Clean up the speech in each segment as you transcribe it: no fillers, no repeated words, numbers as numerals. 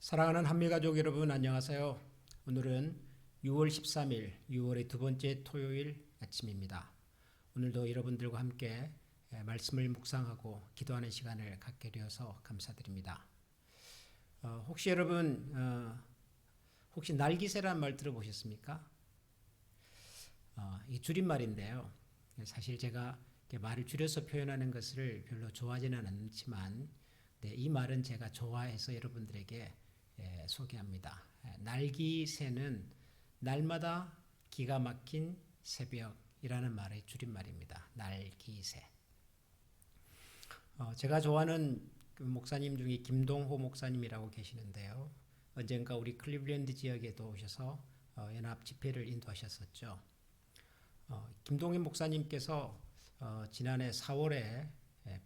사랑하는 한미가족 여러분, 안녕하세요. 오늘은 6월 13일, 6월의 두 번째 토요일 아침입니다. 오늘도 여러분들과 함께 말씀을 묵상하고 기도하는 시간을 갖게 되어서 감사드립니다. 혹시 여러분 혹시 날기새란 말 들어보셨습니까? 이 줄임말인데요. 사실 제가 말을 줄여서 표현하는 것을 별로 좋아하지는 않지만 이 말은 제가 좋아해서 여러분들에게 소개합니다. 날기새는 날마다 기가 막힌 새벽이라는 말의 줄임말입니다. 날기새. 제가 좋아하는 그 목사님 중에 김동호 목사님이라고 계시는데요. 언젠가 우리 클리블랜드 지역에도 오셔서 연합 집회를 인도하셨었죠. 김동현 목사님께서 지난해 4월에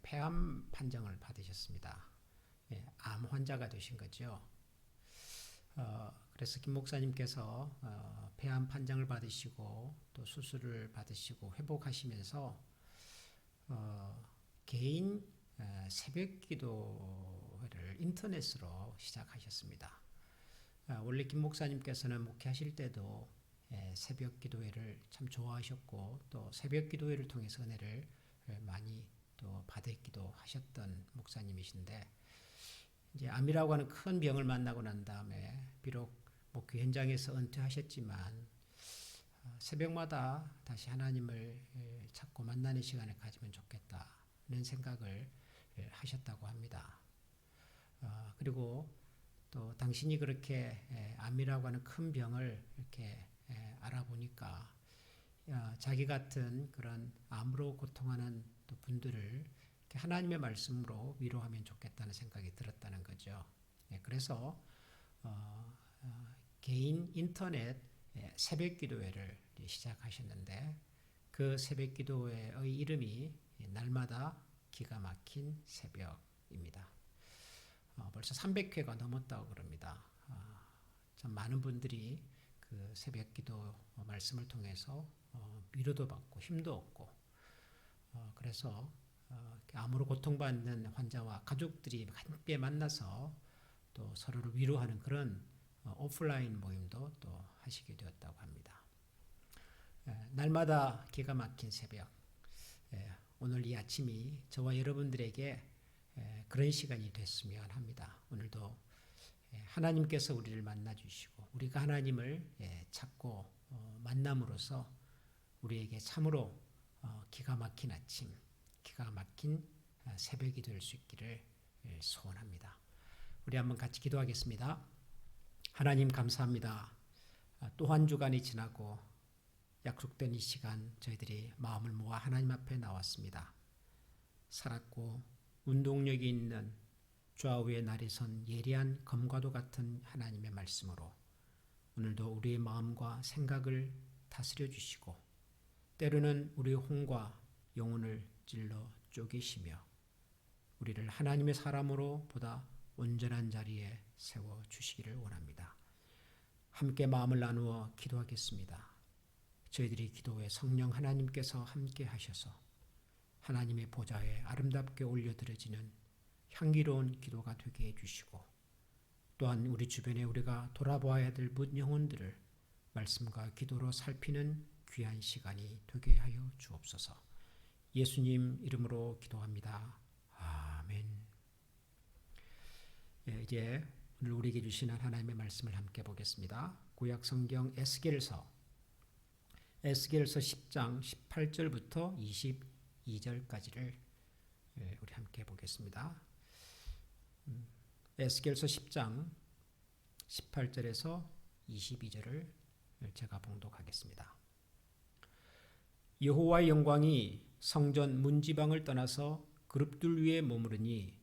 폐암 판정을 받으셨습니다. 암 환자가 되신 거죠. 그래서 김 목사님께서 폐암 판정을 받으시고 또 수술을 받으시고 회복하시면서 개인 새벽 기도회를 인터넷으로 시작하셨습니다. 원래 김 목사님께서는 목회하실 때도 새벽 기도회를 참 좋아하셨고 또 새벽 기도회를 통해서 은혜를 많이 또 받았기도 하셨던 목사님이신데 이제 암이라고 하는 큰 병을 만나고 난 다음에 비록 목회 현장에서 은퇴하셨지만 새벽마다 다시 하나님을 찾고 만나는 시간을 가지면 좋겠다는 생각을 하셨다고 합니다. 그리고 또 당신이 그렇게 암이라고 하는 큰 병을 이렇게 알아보니까 자기 같은 그런 암으로 고통하는 또 분들을 하나님의 말씀으로 위로하면 좋겠다는 생각이 들었다는 거죠. 그래서 개인 인터넷 새벽 기도회를 시작하셨는데 그 새벽 기도회의 이름이 날마다 기가 막힌 새벽입니다. 벌써 300회가 넘었다고 그럽니다. 참 많은 분들이 그 새벽 기도 말씀을 통해서 위로도 받고 힘도 얻고 그래서 암으로 고통받는 환자와 가족들이 함께 만나서 또 서로를 위로하는 그런 오프라인 모임도 또 하시게 되었다고 합니다. 날마다 기가 막힌 새벽. 오늘 이 아침이 저와 여러분들에게 그런 시간이 됐으면 합니다. 오늘도 하나님께서 우리를 만나 주시고 우리가 하나님을 찾고 만남으로써 우리에게 참으로 기가 막힌 아침, 기가 막힌 새벽이 될 수 있기를 소원합니다. 우리 한번 같이 기도하겠습니다. 하나님 감사합니다. 또 한 주간이 지나고 약속된 이 시간 저희들이 마음을 모아 하나님 앞에 나왔습니다. 살았고 운동력이 있는 좌우의 날에 선 예리한 검과도 같은 하나님의 말씀으로 오늘도 우리의 마음과 생각을 다스려 주시고 때로는 우리의 혼과 영혼을 찔러 쪼개시며 우리를 하나님의 사람으로 보다 온전한 자리에 세워 주시기를 원합니다. 함께 마음을 나누어 기도하겠습니다. 저희들이 기도에 성령 하나님께서 함께 하셔서 하나님의 보좌에 아름답게 올려드려지는 향기로운 기도가 되게 해주시고 또한 우리 주변에 우리가 돌아보아야 될 문 영혼들을 말씀과 기도로 살피는 귀한 시간이 되게 하여 주옵소서. 예수님 이름으로 기도합니다. 아멘. 이제 오늘 우리에게 주시는 하나님의 말씀을 함께 보겠습니다. 구약 성경 에스겔서 10장 18절부터 22절까지를 우리 함께 보겠습니다. 에스겔서 10장 18절에서 22절을 제가 봉독하겠습니다. 여호와의 영광이 성전 문지방을 떠나서 그룹들 위에 머무르니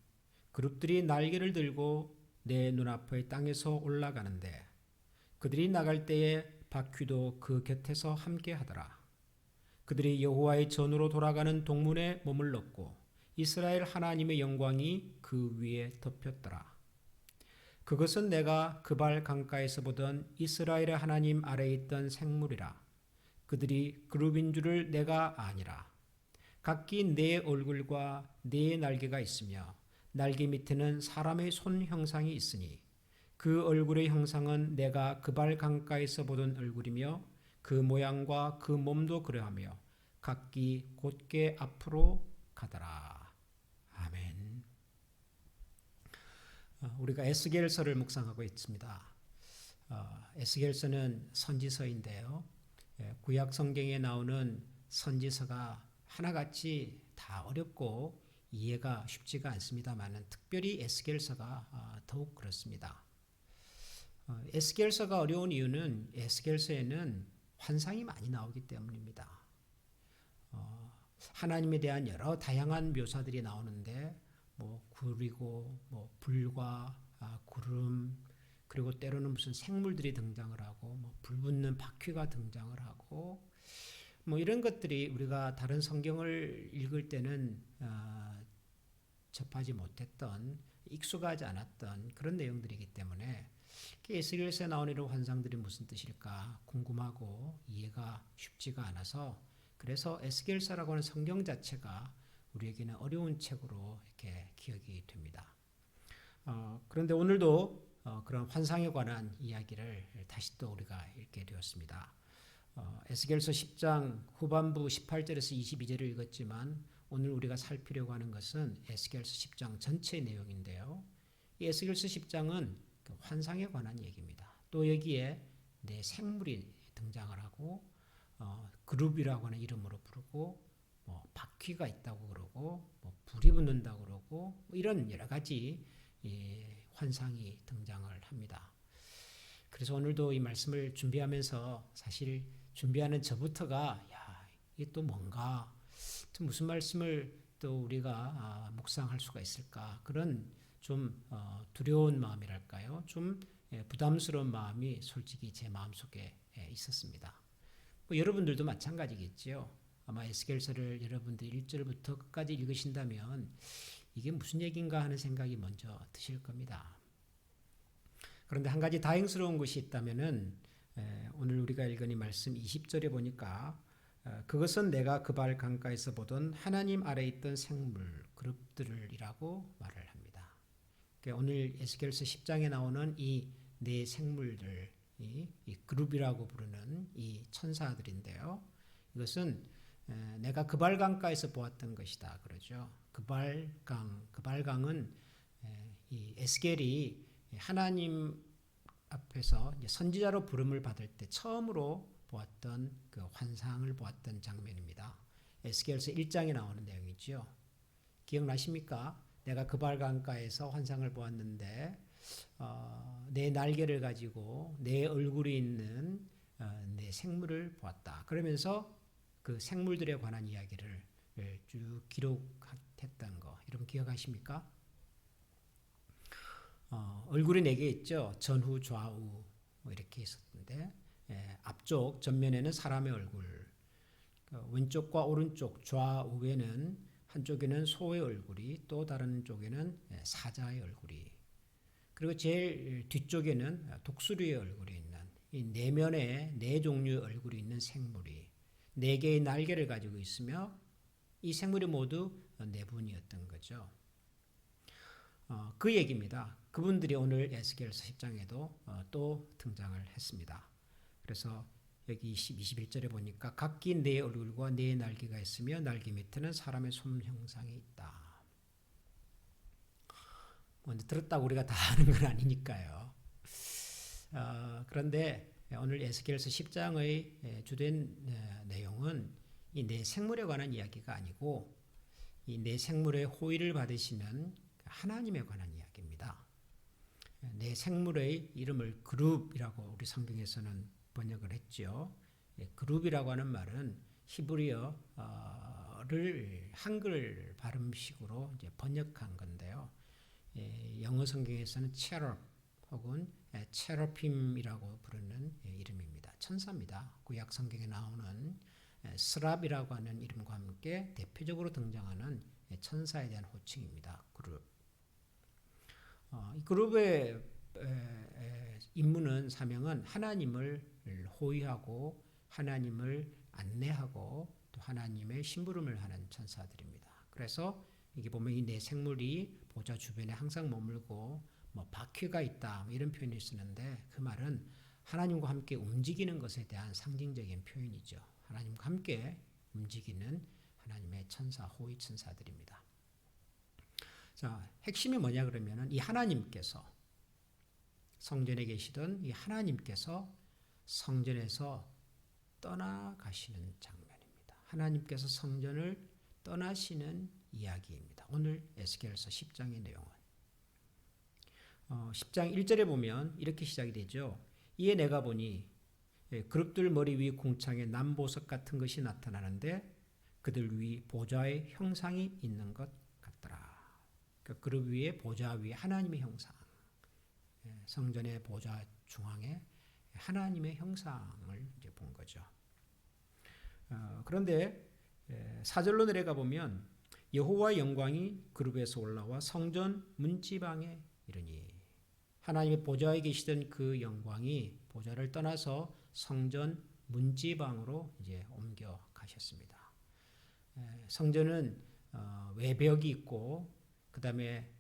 그룹들이 날개를 들고 내 눈앞의 땅에서 올라가는데 그들이 나갈 때에 바퀴도 그 곁에서 함께 하더라. 그들이 여호와의 전으로 돌아가는 동문에 머물렀고 이스라엘 하나님의 영광이 그 위에 덮였더라. 그것은 내가 그발 강가에서 보던 이스라엘의 하나님 아래에 있던 생물이라. 그들이 그룹인 줄을 내가 아니라. 각기 네 얼굴과 네 날개가 있으며 날개 밑에는 사람의 손 형상이 있으니 그 얼굴의 형상은 내가 그발 강가에서 보던 얼굴이며 그 모양과 그 몸도 그러하며 각기 곧게 앞으로 가더라. 아멘. 우리가 에스겔서를 묵상하고 있습니다. 에스겔서는 선지서인데요. 구약 성경에 나오는 선지서가 하나같이 다 어렵고 이해가 쉽지가 않습니다만 특별히 에스겔서가 더욱 그렇습니다. 에스겔서가 어려운 이유는 에스겔서에는 환상이 많이 나오기 때문입니다. 하나님에 대한 여러 다양한 묘사들이 나오는데 그리고 불과 구름 그리고 때로는 무슨 생물들이 등장을 하고 불 붙는 바퀴가 등장을 하고 이런 것들이 우리가 다른 성경을 읽을 때는 접하지 못했던 익숙하지 않았던 그런 내용들이기 때문에 에스겔서에 나오는 이런 환상들이 무슨 뜻일까 궁금하고 이해가 쉽지가 않아서 그래서 에스겔서라고 하는 성경 자체가 우리에게는 어려운 책으로 이렇게 기억이 됩니다. 그런데 오늘도 그런 환상에 관한 이야기를 다시 또 우리가 읽게 되었습니다. 에스겔서 10장 후반부 18절에서 22절을 읽었지만 오늘 우리가 살피려고 하는 것은 에스겔서 10장 전체 내용인데요. 이 에스겔서 10장은 그 환상에 관한 얘기입니다. 또 여기에 네 생물이 등장을 하고 그룹이라고 하는 이름으로 부르고 바퀴가 있다고 그러고 불이 붙는다고 그러고 이런 여러 가지 환상이 등장을 합니다. 그래서 오늘도 이 말씀을 준비하면서 사실 준비하는 저부터가 이게 또 뭔가 또 무슨 말씀을 또 우리가 묵상할 수가 있을까 그런 좀 두려운 마음이랄까요? 좀 부담스러운 마음이 솔직히 제 마음속에 있었습니다. 여러분들도 마찬가지겠지요. 아마 에스겔서를 여러분들 1절부터 끝까지 읽으신다면 이게 무슨 얘기인가 하는 생각이 먼저 드실 겁니다. 그런데 한 가지 다행스러운 것이 있다면은 오늘 우리가 읽은 이 말씀 20절에 보니까 그것은 내가 그발 강가에서 보던 하나님 아래에 있던 생물 그룹들이라고 말을 합니다. 그러니까 오늘 에스겔서 10장에 나오는 이 네 생물들 이 그룹이라고 부르는 이 천사들인데요. 이것은 내가 그발 강가에서 보았던 것이다 그러죠. 그발강은 이 에스겔이 하나님 앞에서 이제 선지자로 부름을 받을 때 처음으로 보았던 그 환상을 보았던 장면입니다. 에스겔서 1장에 나오는 내용이죠. 기억나십니까? 내가 그발 강가에서 환상을 보았는데 내 날개를 가지고 내 얼굴이 있는 내 생물을 보았다. 그러면서 그 생물들에 관한 이야기를 쭉 기록했던 거 여러분 기억하십니까? 얼굴이 4개 있죠. 전후 좌우 이렇게 있었는데 앞쪽 전면에는 사람의 얼굴 왼쪽과 오른쪽 좌우에는 한쪽에는 소의 얼굴이 또 다른 쪽에는 사자의 얼굴이 그리고 제일 뒤쪽에는 독수리의 얼굴이 있는 이 내면에 4종류의 얼굴이 있는 생물이 4개의 날개를 가지고 있으며 이 생물이 모두 4분이었던 거죠. 그 얘기입니다. 그분들이 오늘 에스겔서 10장에도 또 등장을 했습니다. 그래서 여기 21절에 보니까 각기 네 얼굴과 네 날개가 있으며 날개 밑에는 사람의 손 형상이 있다. 들었다고 우리가 다 아는 건 아니니까요. 그런데 오늘 에스겔서 10장의 주된 내용은 이 네 생물에 관한 이야기가 아니고 이 네 생물의 호의를 받으시는 하나님에 관한 이야기입니다. 네 생물의 이름을 그룹이라고 우리 성경에서는 번역을 했죠. 그룹이라고 하는 말은 히브리어를 한글 발음식으로 이제 번역한 건데요. 영어 성경에서는 체럽 혹은 체러핌이라고 부르는 이름입니다. 천사입니다. 구약 성경에 나오는 스랍이라고 하는 이름과 함께 대표적으로 등장하는 천사에 대한 호칭입니다. 그룹. 이 그룹의 임무는 사명은 하나님을 호위하고 하나님을 안내하고 또 하나님의 심부름을 하는 천사들입니다. 그래서 여기 보면 이 네 생물이 보좌 주변에 항상 머물고 뭐 바퀴가 있다 뭐 이런 표현이 쓰는데 그 말은 하나님과 함께 움직이는 것에 대한 상징적인 표현이죠. 하나님과 함께 움직이는 하나님의 천사, 호위 천사들입니다. 자, 핵심이 뭐냐 그러면은 이 하나님께서 성전에 계시던 이 하나님께서 성전에서 떠나가시는 장면입니다. 하나님께서 성전을 떠나시는 이야기입니다. 오늘 에스겔서 10장의 내용은 10장 1절에 보면 이렇게 시작이 되죠. 이에 내가 보니 그룹들 머리 위 궁창에 남보석 같은 것이 나타나는데 그들 위 보좌의 형상이 있는 것 같더라. 그 그룹 위에 보좌 위에 하나님의 형상, 성전의 보좌 중앙에 하나님의 형상을 이제 본 거죠. 그런데 4절로 내려가 보면 여호와의 영광이 그룹에서 올라와 성전 문지방에 이르니 하나님의 보좌에 계시던 그 영광이 보좌를 떠나서 성전 문지방으로 이제 옮겨 가셨습니다. 성전은 외벽이 있고 그 다음에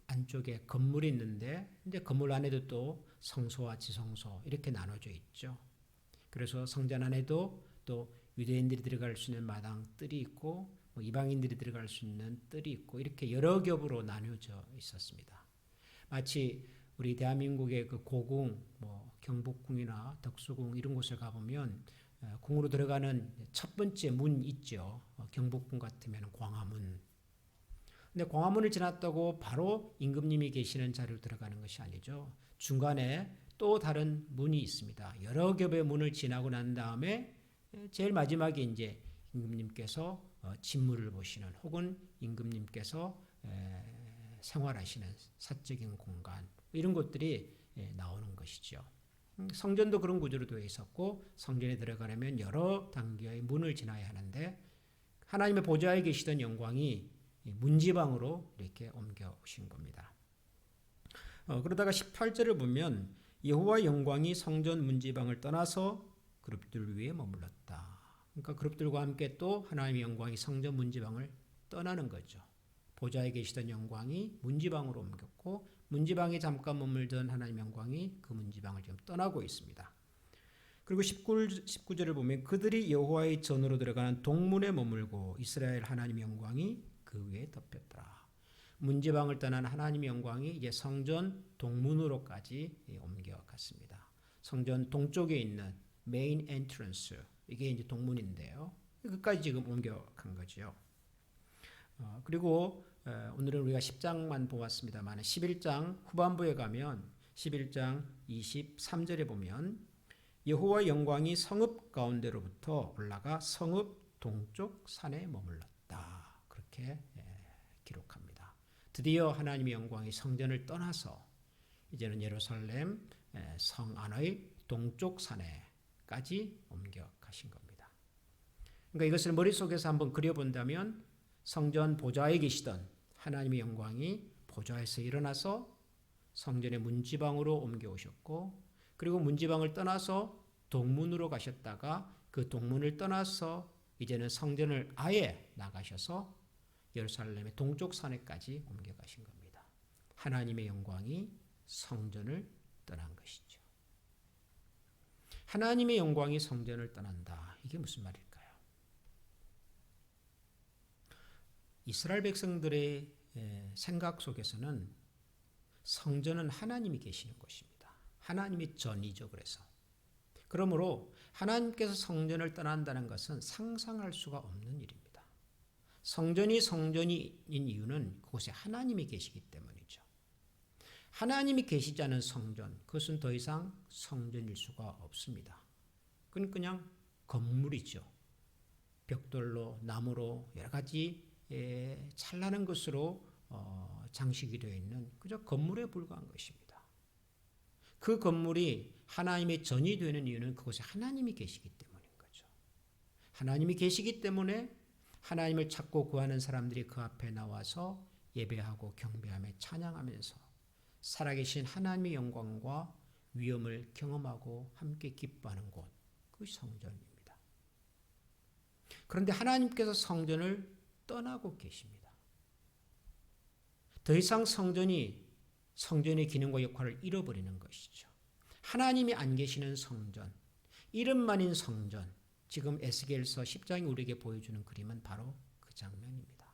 안쪽에 건물이 있는데 이제 건물 안에도 또 성소와 지성소 이렇게 나눠져 있죠. 그래서 성전 안에도 또 유대인들이 들어갈 수 있는 마당 뜰이 있고 뭐 이방인들이 들어갈 수 있는 뜰이 있고 이렇게 여러 겹으로 나뉘어져 있었습니다. 마치 우리 대한민국의 그 고궁, 뭐 경복궁이나 덕수궁 이런 곳을 가보면 궁으로 들어가는 첫 번째 문 있죠. 경복궁 같으면 광화문. 근데 광화문을 지났다고 바로 임금님이 계시는 자리로 들어가는 것이 아니죠. 중간에 또 다른 문이 있습니다. 여러 겹의 문을 지나고 난 다음에 제일 마지막에 이제 임금님께서 진물을 보시는 혹은 임금님께서 생활하시는 사적인 공간 이런 것들이 나오는 것이죠. 성전도 그런 구조로 되어 있었고 성전에 들어가려면 여러 단계의 문을 지나야 하는데 하나님의 보좌에 계시던 영광이 문지방으로 이렇게 옮겨오신 겁니다. 그러다가 18절을 보면 여호와의 영광이 성전 문지방을 떠나서 그룹들 위에 머물렀다. 그러니까 그룹들과 함께 또 하나님의 영광이 성전 문지방을 떠나는 거죠. 보좌에 계시던 영광이 문지방으로 옮겼고 문지방에 잠깐 머물던 하나님의 영광이 그 문지방을 지금 떠나고 있습니다. 그리고 19절을 보면 그들이 여호와의 전으로 들어가는 동문에 머물고 이스라엘 하나님의 영광이 그 위에 덮였더라. 문지방을 떠난 하나님의 영광이 이제 성전 동문으로까지 옮겨갔습니다. 성전 동쪽에 있는 메인 엔트런스 이게 이제 동문인데요. 끝까지 지금 옮겨간 거죠. 그리고 오늘은 우리가 10장만 보았습니다만 11장 후반부에 가면 11장 23절에 보면 여호와의 영광이 성읍 가운데로부터 올라가 성읍 동쪽 산에 머물렀다. 그렇게 기록합니다. 드디어 하나님의 영광이 성전을 떠나서 이제는 예루살렘 성 안의 동쪽 산에까지 옮겨가신 겁니다. 그러니까 이것을 머릿속에서 한번 그려본다면 성전 보좌에 계시던 하나님의 영광이 보좌에서 일어나서 성전의 문지방으로 옮겨오셨고 그리고 문지방을 떠나서 동문으로 가셨다가 그 동문을 떠나서 이제는 성전을 아예 나가셔서 예루살렘의 동쪽 산에까지 옮겨가신 겁니다. 하나님의 영광이 성전을 떠난 것이죠. 하나님의 영광이 성전을 떠난다. 이게 무슨 말일까요? 이스라엘 백성들의 생각 속에서는 성전은 하나님이 계시는 곳입니다. 하나님의 전이죠. 그러므로 하나님께서 성전을 떠난다는 것은 상상할 수가 없는 일입니다. 성전이 성전인 이유는 그곳에 하나님이 계시기 때문이죠. 하나님이 계시지 않은 성전, 그것은 더 이상 성전일 수가 없습니다. 그건 그냥 건물이죠. 벽돌로, 나무로 여러 가지 찬란한 것으로 장식이 되어 있는 그저 건물에 불과한 것입니다. 그 건물이 하나님의 전이 되는 이유는 그곳에 하나님이 계시기 때문인 거죠. 하나님이 계시기 때문에 하나님을 찾고 구하는 사람들이 그 앞에 나와서 예배하고 경배하며 찬양하면서 살아계신 하나님의 영광과 위엄을 경험하고 함께 기뻐하는 곳, 그것이 성전입니다. 그런데 하나님께서 성전을 떠나고 계십니다. 더 이상 성전이 성전의 기능과 역할을 잃어버리는 것이죠. 하나님이 안 계시는 성전, 이름만인 성전, 지금 에스겔서 10장이 우리에게 보여주는 그림은 바로 그 장면입니다.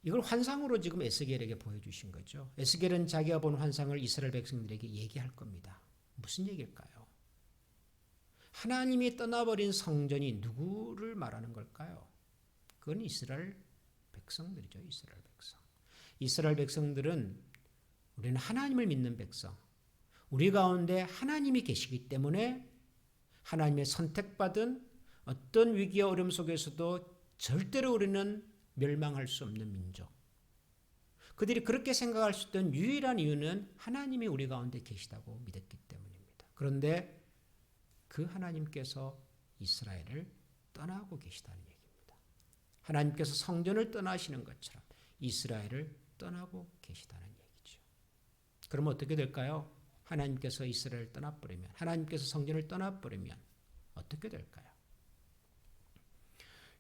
이걸 환상으로 지금 에스겔에게 보여주신 거죠. 에스겔은 자기가 본 환상을 이스라엘 백성들에게 얘기할 겁니다. 무슨 얘기일까요? 하나님이 떠나버린 성전이 누구를 말하는 걸까요? 그건 이스라엘 백성들이죠. 이스라엘 백성. 이스라엘 백성들은 우리는 하나님을 믿는 백성, 우리 가운데 하나님이 계시기 때문에 하나님의 선택받은 어떤 위기와 어려움 속에서도 절대로 우리는 멸망할 수 없는 민족. 그들이 그렇게 생각할 수 있던 유일한 이유는 하나님이 우리 가운데 계시다고 믿었기 때문입니다. 그런데 그 하나님께서 이스라엘을 떠나고 계시다는 얘기입니다. 하나님께서 성전을 떠나시는 것처럼 이스라엘을 떠나고 계시다는 얘기죠. 그러면 어떻게 될까요? 하나님께서 이스라엘을 떠나버리면, 하나님께서 성전을 떠나버리면 어떻게 될까요?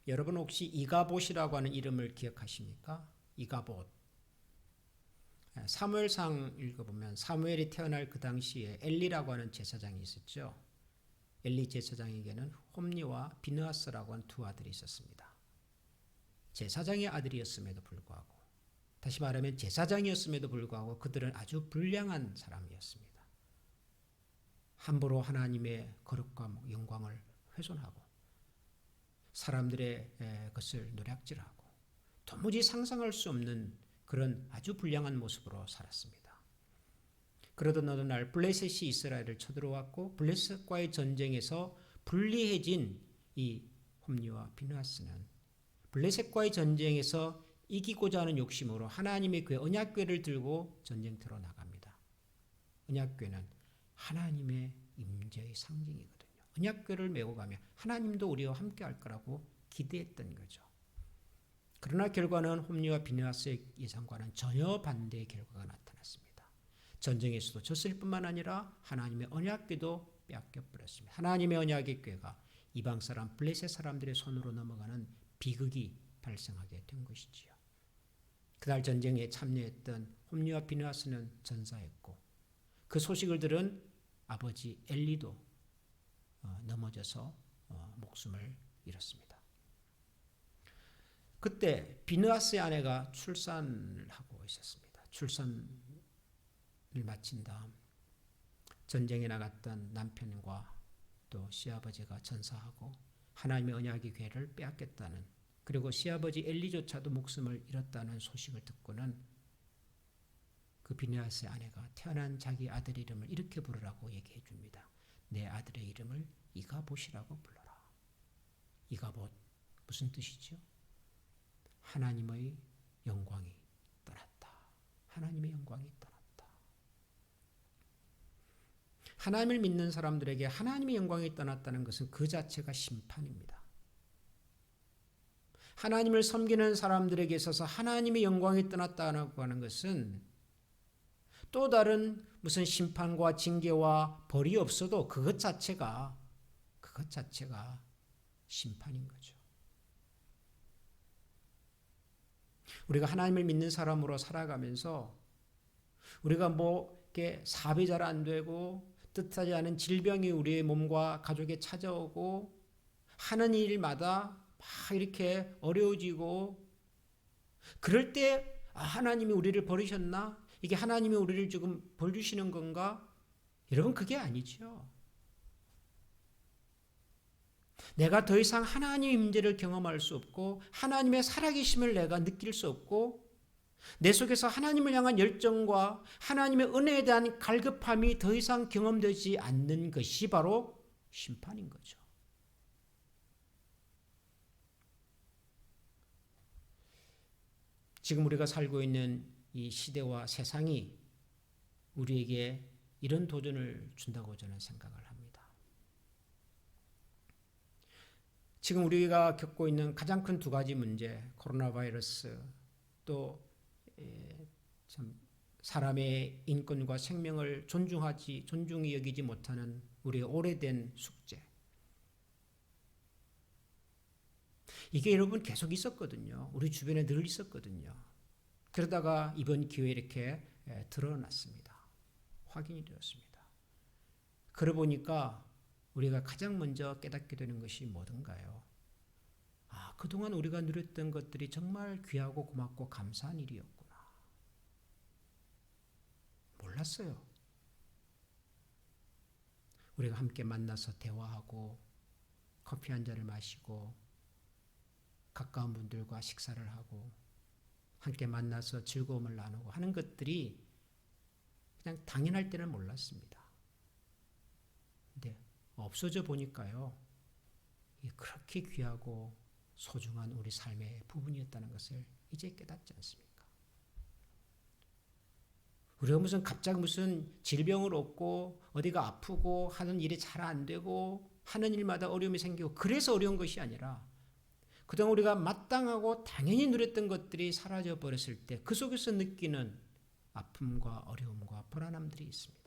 여러분 혹시 이가봇이라고 하는 이름을 기억하십니까? 이가봇. 사무엘상 읽어보면 사무엘이 태어날 그 당시에 엘리라고 하는 제사장이 있었죠. 엘리 제사장에게는 홈니와 비느하스라고 하는 두 아들이 있었습니다. 제사장의 아들이었음에도 불구하고, 다시 말하면 제사장이었음에도 불구하고 그들은 아주 불량한 사람이었습니다. 함부로 하나님의 거룩과 영광을 훼손하고 사람들의 것을 노략질하고 도무지 상상할 수 없는 그런 아주 불량한 모습으로 살았습니다. 그러던 어느 날 블레셋이 이스라엘을 쳐들어왔고 블레셋과의 전쟁에서 불리해진 이 홈니와 비느하스는 블레셋과의 전쟁에서 이기고자 하는 욕심으로 하나님의 그 언약궤를 들고 전쟁터로 나갑니다. 언약궤는 하나님의 임재의 상징이거든요. 언약궤를 메고 가면 하나님도 우리와 함께 할 거라고 기대했던 거죠. 그러나 결과는 홈니와 비느하스의 예상과는 전혀 반대의 결과가 나타났습니다. 전쟁에서도 졌을 뿐만 아니라 하나님의 언약궤도 빼앗겨 버렸습니다. 하나님의 언약의 궤가 이방 사람 블레셋 사람들의 손으로 넘어가는 비극이 발생하게 된 것이지요. 그날 전쟁에 참여했던 홈니와 비느하스는 전사했고 그 소식을 들은 아버지 엘리도 넘어져서 목숨을 잃었습니다. 그때 비느하스의 아내가 출산을 하고 있었습니다. 출산을 마친 다음 전쟁에 나갔던 남편과 또 시아버지가 전사하고 하나님의 언약의 궤를 빼앗겼다는, 그리고 시아버지 엘리조차도 목숨을 잃었다는 소식을 듣고는 그 비느하스의 아내가 태어난 자기 아들 이름을 이렇게 부르라고 얘기해 줍니다. 내 아들의 이름을 이가봇이라고 불러라. 이가봇 무슨 뜻이죠? 하나님의 영광이 떠났다. 하나님의 영광이 떠났다. 하나님을 믿는 사람들에게 하나님의 영광이 떠났다는 것은 그 자체가 심판입니다. 하나님을 섬기는 사람들에게 있어서 하나님의 영광이 떠났다고 하는 것은 또 다른 무슨 심판과 징계와 벌이 없어도 그것 자체가 심판인 거죠. 우리가 하나님을 믿는 사람으로 살아가면서 우리가 이렇게 사업이 잘 안 되고 뜻하지 않은 질병이 우리의 몸과 가족에 찾아오고 하는 일마다 막 이렇게 어려워지고 그럴 때 하나님이 우리를 버리셨나? 이게 하나님이 우리를 지금 벌 주시는 건가? 여러분 그게 아니죠. 내가 더 이상 하나님의 임재를 경험할 수 없고 하나님의 살아계심을 내가 느낄 수 없고 내 속에서 하나님을 향한 열정과 하나님의 은혜에 대한 갈급함이 더 이상 경험되지 않는 것이 바로 심판인 거죠. 지금 우리가 살고 있는 이 시대와 세상이 우리에게 이런 도전을 준다고 저는 생각을 합니다. 지금 우리가 겪고 있는 가장 큰 두 가지 문제, 코로나 바이러스, 또 참 사람의 인권과 생명을 존중히 여기지 못하는 우리의 오래된 숙제. 이게 여러분 계속 있었거든요. 우리 주변에 늘 있었거든요. 그러다가 이번 기회에 이렇게 드러났습니다. 확인이 되었습니다. 그러고 보니까 우리가 가장 먼저 깨닫게 되는 것이 뭐든가요? 그동안 우리가 누렸던 것들이 정말 귀하고 고맙고 감사한 일이었구나. 몰랐어요. 우리가 함께 만나서 대화하고 커피 한 잔을 마시고 가까운 분들과 식사를 하고 함께 만나서 즐거움을 나누고 하는 것들이 그냥 당연할 때는 몰랐습니다. 근데 없어져 보니까요, 이게 그렇게 귀하고 소중한 우리 삶의 부분이었다는 것을 이제 깨닫지 않습니까? 우리가 갑자기 무슨 질병을 얻고 어디가 아프고 하는 일이 잘 안 되고 하는 일마다 어려움이 생기고 그래서 어려운 것이 아니라 그동안 우리가 마땅하고 당연히 누렸던 것들이 사라져 버렸을 때 그 속에서 느끼는 아픔과 어려움과 불안함들이 있습니다.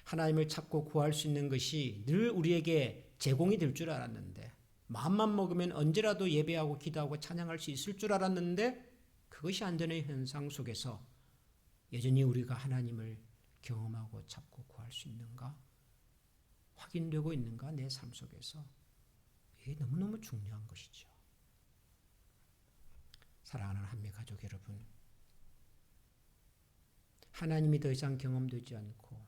하나님을 찾고 구할 수 있는 것이 늘 우리에게 제공이 될 줄 알았는데, 마음만 먹으면 언제라도 예배하고 기도하고 찬양할 수 있을 줄 알았는데 그것이 안 되는 현상 속에서 여전히 우리가 하나님을 경험하고 찾고 구할 수 있는가? 확인되고 있는가? 내 삶 속에서. 이게 너무너무 중요한 것이죠. 사랑하는 한미 가족 여러분, 하나님이 더 이상 경험되지 않고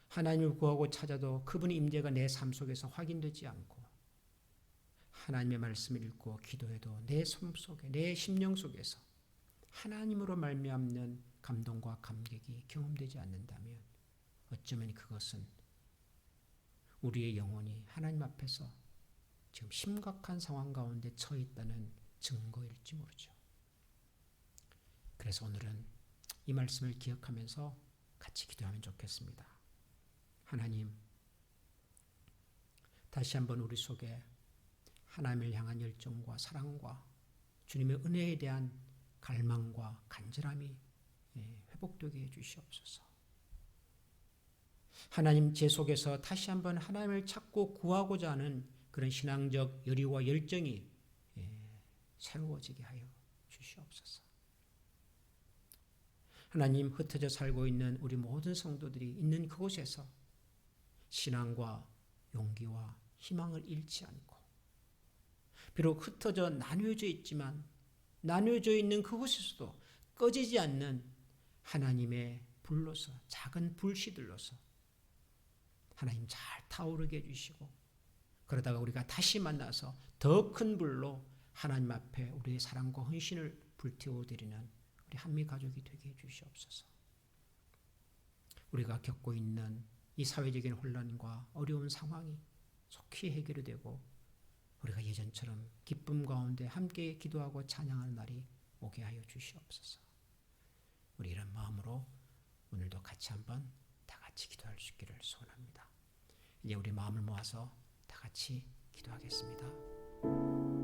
하나님을 구하고 찾아도 그분의 임재가 내 삶 속에서 확인되지 않고 하나님의 말씀을 읽고 기도해도 내 삶 속에, 내 심령 속에서 하나님으로 말미암는 감동과 감격이 경험되지 않는다면 어쩌면 그것은 우리의 영혼이 하나님 앞에서 지금 심각한 상황 가운데 처해 있다는 증거일지 모르죠. 그래서 오늘은 이 말씀을 기억하면서 같이 기도하면 좋겠습니다. 하나님, 다시 한번 우리 속에 하나님을 향한 열정과 사랑과 주님의 은혜에 대한 갈망과 간절함이 회복되게 해주시옵소서. 하나님, 제 속에서 다시 한번 하나님을 찾고 구하고자 하는 그런 신앙적 열의와 열정이 새로워지게 하여 주시옵소서. 하나님, 흩어져 살고 있는 우리 모든 성도들이 있는 그곳에서 신앙과 용기와 희망을 잃지 않고, 비록 흩어져 나뉘어져 있지만 나뉘어져 있는 그곳에서도 꺼지지 않는 하나님의 불로서, 작은 불씨들로서 하나님 잘 타오르게 해주시고, 그러다가 우리가 다시 만나서 더 큰 불로 하나님 앞에 우리의 사랑과 헌신을 불태워드리는 우리 한미 가족이 되게 해주시옵소서. 우리가 겪고 있는 이 사회적인 혼란과 어려운 상황이 속히 해결이 되고 우리가 예전처럼 기쁨 가운데 함께 기도하고 찬양하는 날이 오게 하여 주시옵소서. 우리 이런 마음으로 오늘도 같이 한번 다 같이 기도할 수 있기를 소원합니다. 이제 우리 마음을 모아서 다 같이 기도하겠습니다.